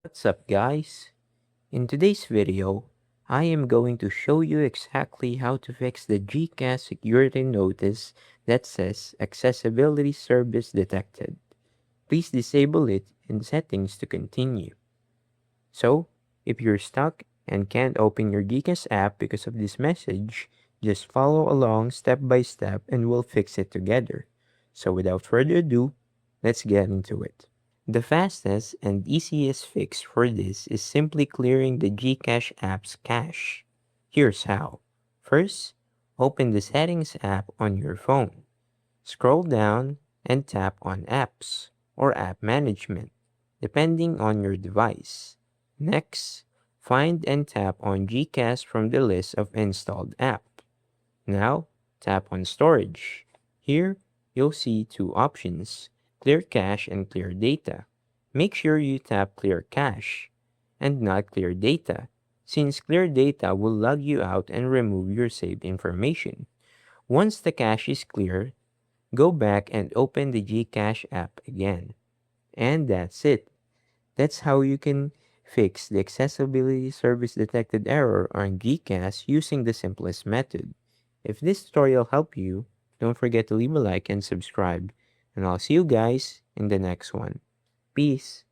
What's up, guys? In today's video, I am going to show you exactly how to fix the GCash security notice that says Accessibility Service Detected. Please disable it in Settings to continue. So, if you're stuck and can't open your GCash app because of this message, just follow along step by step and we'll fix it together. So, without further ado, let's get into it. The fastest and easiest fix for this is simply clearing the GCash app's cache. Here's how. First, open the Settings app on your phone. Scroll down and tap on Apps or App Management, depending on your device. Next, find and tap on GCash from the list of installed apps. Now, tap on Storage. Here, you'll see two options, Clear Cache and Clear Data. Make sure you tap Clear Cache and not Clear Data, since Clear Data will log you out and remove your saved information. Once the cache is clear, go back and open the GCache app again. And that's it. That's how you can fix the accessibility service detected error on GCache using the simplest method. If this tutorial helped you, don't forget to leave a like and subscribe. And I'll see you guys in the next one. Peace.